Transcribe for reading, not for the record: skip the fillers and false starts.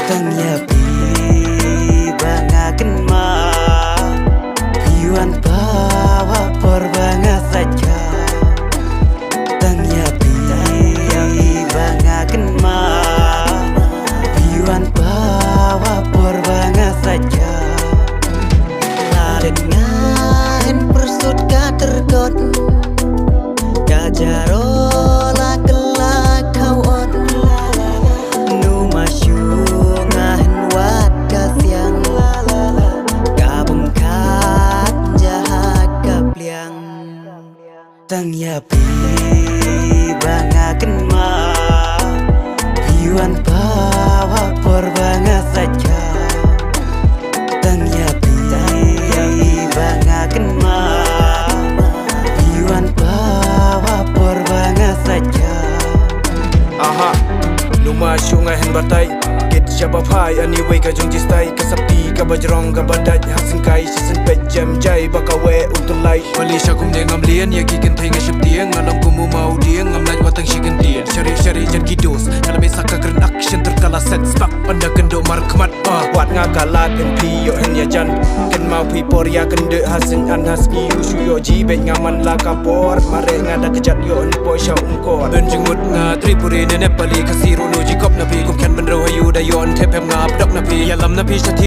Tangnya bangaken ma Piwan bawa porbanga saja. Tangnya bangaken ma Piwan bawa porbanga saja. Laden ngahen persut ka tergot Kajarola kelak kawan Nu masyung ngahen wat kasiang Kabengkat jahat kapliang Tangnya bangaken ma Piwan bawa porbanga saja. Tangnya bangaken ma Piwan bawa porbanga saja. Aha, numa syungahan batai Get siapa pai anyway ka jong jistai Kasapti ka bajrong ka badat Hasin kai season pet jam jai Bakawe untuk lai Malaysia kum dia ngam lian Ya kikin thay nga syap tiang Ngalam kumu mau dia Ngam lai watang shikan tian Syari-syari jan kidos Ngalam saka keren action terkala set spak Pada kendo markmat Wat nga kalat MP yo hen ya jan Ken mau pipor ya kende hasin an haski Usu yo jibet ngaman la kapor Mare nga da kejat yo nipo syau ungkor Benjengut nga tripuri ne nepali Kasiro no jikop napi Kum kan benro hayu da yon Tepem nga abdok napi Yalam napi syati